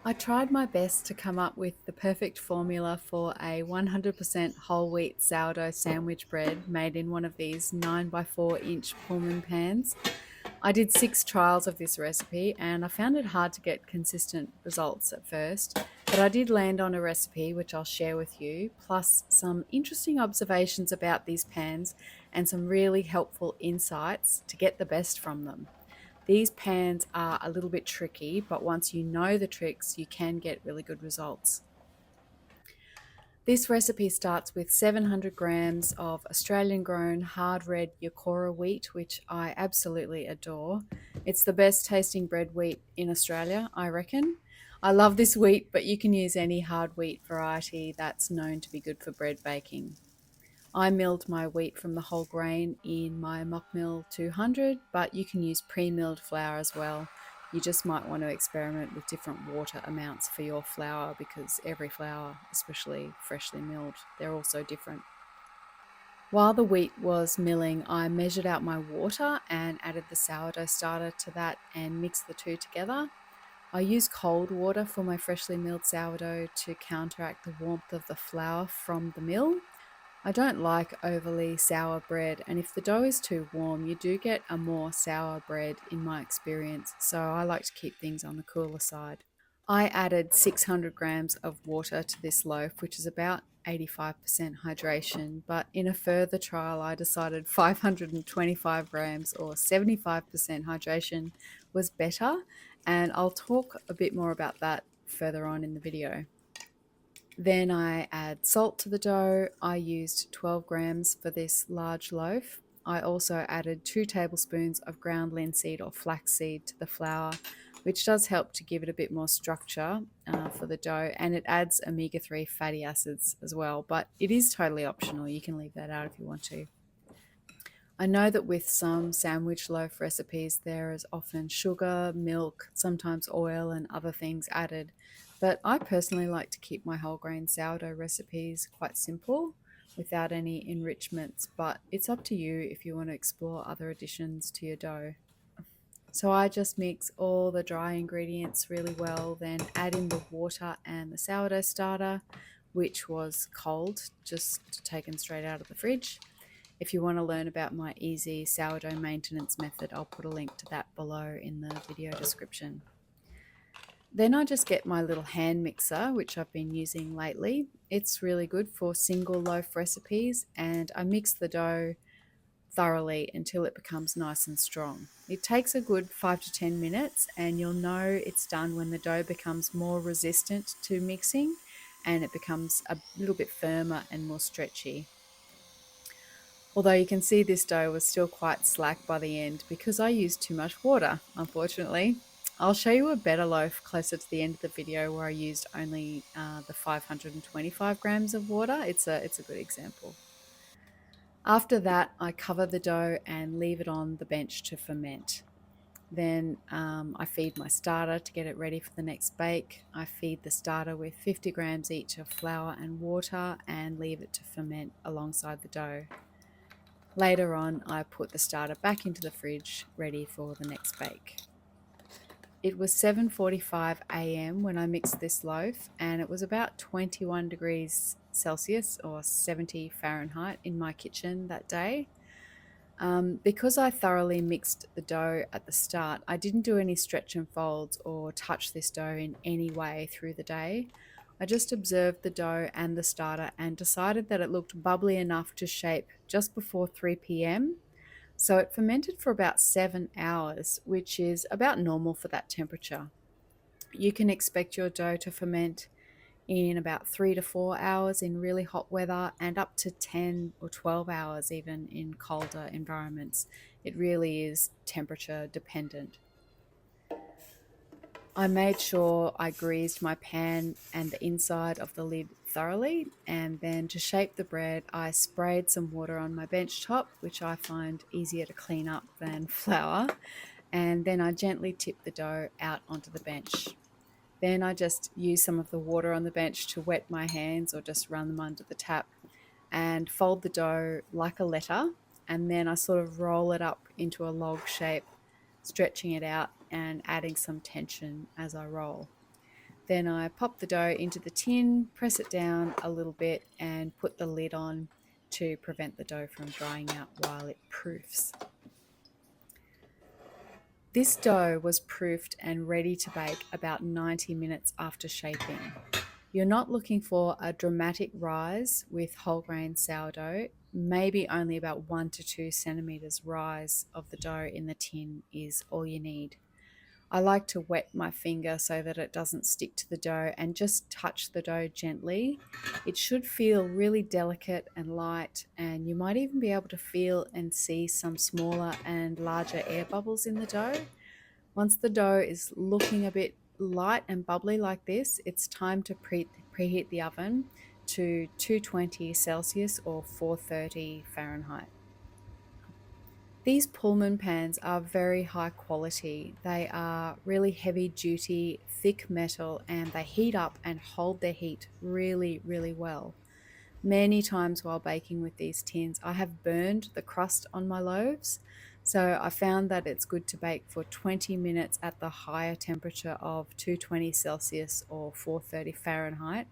I tried my best to come up with the perfect formula for a 100% whole wheat sourdough sandwich bread made in one of these 9 by 4-inch Pullman pans. I did 6 trials of this recipe and I found it hard to get consistent results at first, but I did land on a recipe which I'll share with you, plus some interesting observations about these pans and some really helpful insights to get the best from them. These pans are a little bit tricky, but once you know the tricks, you can get really good results. This recipe starts with 700 grams of Australian grown hard red Yokora wheat, which I absolutely adore. It's the best tasting bread wheat in Australia, I reckon. I love this wheat, but you can use any hard wheat variety that's known to be good for bread baking. I milled my wheat from the whole grain in my Mock Mill 200, but you can use pre-milled flour as well. You just might want to experiment with different water amounts for your flour because every flour, especially freshly milled, they're also different. While the wheat was milling, I measured out my water and added the sourdough starter to that and mixed the two together. I use cold water for my freshly milled sourdough to counteract the warmth of the flour from the mill. I don't like overly sour bread, and if the dough is too warm, you do get a more sour bread in my experience, so I like to keep things on the cooler side. I added 600 grams of water to this loaf, which is about 85% hydration, but in a further trial, I decided 525 grams or 75% hydration was better, and I'll talk a bit more about that further on in the video. Then I add salt to the dough. I used 12 grams for this large loaf. I also added 2 tablespoons of ground linseed or flaxseed to the flour, which does help to give it a bit more structure for the dough, and it adds omega-3 fatty acids as well, but it is totally optional. You can leave that out if you want to. I know that with some sandwich loaf recipes, there is often sugar, milk, sometimes oil, and other things added. But I personally like to keep my whole grain sourdough recipes quite simple without any enrichments, but it's up to you if you want to explore other additions to your dough. So I just mix all the dry ingredients really well, then add in the water and the sourdough starter, which was cold, just taken straight out of the fridge. If you want to learn about my easy sourdough maintenance method, I'll put a link to that below in the video description. Then I just get my little hand mixer, which I've been using lately. It's really good for single loaf recipes, and I mix the dough thoroughly until it becomes nice and strong. It takes a good 5 to 10 minutes, and you'll know it's done when the dough becomes more resistant to mixing and it becomes a little bit firmer and more stretchy. Although you can see this dough was still quite slack by the end because I used too much water, unfortunately. I'll show you a better loaf closer to the end of the video where I used only the 525 grams of water. It's a good example. After that, I cover the dough and leave it on the bench to ferment. Then I feed my starter to get it ready for the next bake. I feed the starter with 50 grams each of flour and water and leave it to ferment alongside the dough. Later on, I put the starter back into the fridge, ready for the next bake. It was 7:45 a.m. when I mixed this loaf, and it was about 21 degrees Celsius or 70 Fahrenheit in my kitchen that day. Because I thoroughly mixed the dough at the start, I didn't do any stretch and folds or touch this dough in any way through the day. I just observed the dough and the starter and decided that it looked bubbly enough to shape just before 3 p.m. So it fermented for about 7 hours, which is about normal for that temperature. You can expect your dough to ferment in about 3 to 4 hours in really hot weather and up to 10 or 12 hours even in colder environments. It really is temperature dependent. I made sure I greased my pan and the inside of the lid thoroughly, and then to shape the bread, I sprayed some water on my bench top, which I find easier to clean up than flour, and then I gently tipped the dough out onto the bench. Then I just use some of the water on the bench to wet my hands or just run them under the tap and fold the dough like a letter. And then I sort of roll it up into a log shape, stretching it out and adding some tension as I roll. Then I pop the dough into the tin, press it down a little bit, and put the lid on to prevent the dough from drying out while it proofs. This dough was proofed and ready to bake about 90 minutes after shaping. You're not looking for a dramatic rise with whole grain sourdough. Maybe only about 1 to 2 centimeters rise of the dough in the tin is all you need. I like to wet my finger so that it doesn't stick to the dough and just touch the dough gently. It should feel really delicate and light, and you might even be able to feel and see some smaller and larger air bubbles in the dough. Once the dough is looking a bit light and bubbly like this, it's time to preheat the oven to 220 Celsius or 430 Fahrenheit. These Pullman pans are very high quality. They are really heavy duty, thick metal, and they heat up and hold their heat really, really well. Many times while baking with these tins, I have burned the crust on my loaves. So I found that it's good to bake for 20 minutes at the higher temperature of 220 Celsius or 430 Fahrenheit,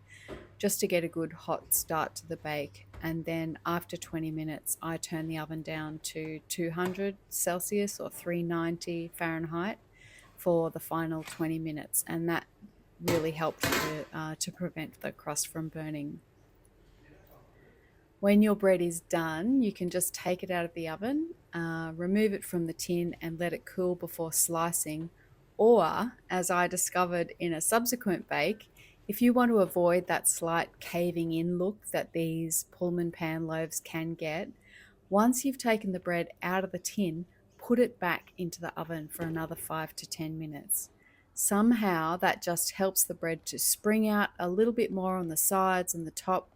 just to get a good hot start to the bake. And then after 20 minutes, I turn the oven down to 200 Celsius or 390 Fahrenheit for the final 20 minutes. And that really helped to prevent the crust from burning. When your bread is done, you can just take it out of the oven, remove it from the tin and let it cool before slicing. Or, as I discovered in a subsequent bake, if you want to avoid that slight caving in look that these Pullman pan loaves can get, once you've taken the bread out of the tin, put it back into the oven for another 5 to 10 minutes. Somehow that just helps the bread to spring out a little bit more on the sides and the top,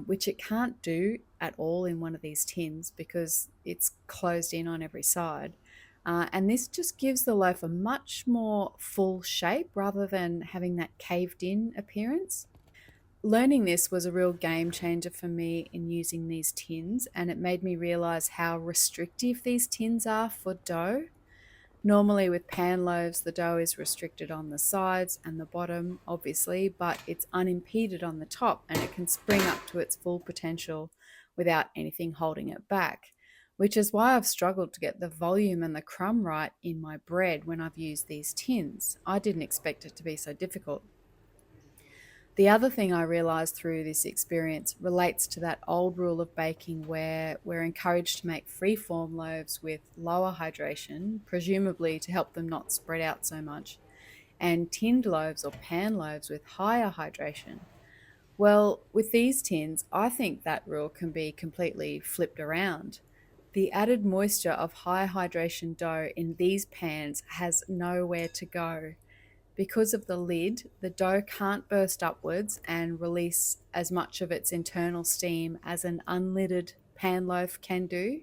which it can't do at all in one of these tins because it's closed in on every side. And this just gives the loaf a much more full shape rather than having that caved in appearance. Learning this was a real game changer for me in using these tins, and it made me realize how restrictive these tins are for dough. Normally with pan loaves, the dough is restricted on the sides and the bottom, obviously, but it's unimpeded on the top and it can spring up to its full potential without anything holding it back, which is why I've struggled to get the volume and the crumb right in my bread when I've used these tins. I didn't expect it to be so difficult. The other thing I realized through this experience relates to that old rule of baking where we're encouraged to make free-form loaves with lower hydration, presumably to help them not spread out so much, and tinned loaves or pan loaves with higher hydration. Well, with these tins, I think that rule can be completely flipped around. The added moisture of high hydration dough in these pans has nowhere to go. Because of the lid, the dough can't burst upwards and release as much of its internal steam as an unlidded pan loaf can do.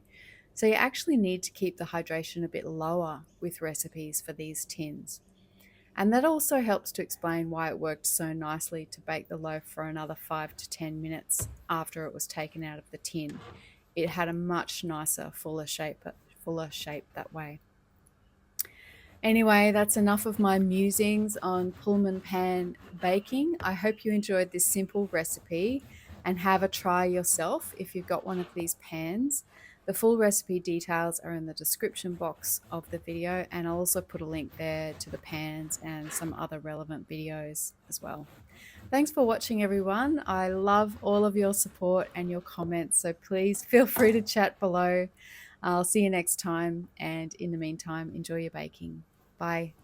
So you actually need to keep the hydration a bit lower with recipes for these tins. And that also helps to explain why it worked so nicely to bake the loaf for another 5 to 10 minutes after it was taken out of the tin. It had a much nicer, fuller shape that way. Anyway, that's enough of my musings on Pullman pan baking. I hope you enjoyed this simple recipe and have a try yourself if you've got one of these pans. The full recipe details are in the description box of the video, and I'll also put a link there to the pans and some other relevant videos as well. Thanks for watching, everyone. I love all of your support and your comments, so please feel free to chat below. I'll see you next time, and in the meantime, enjoy your baking. Bye.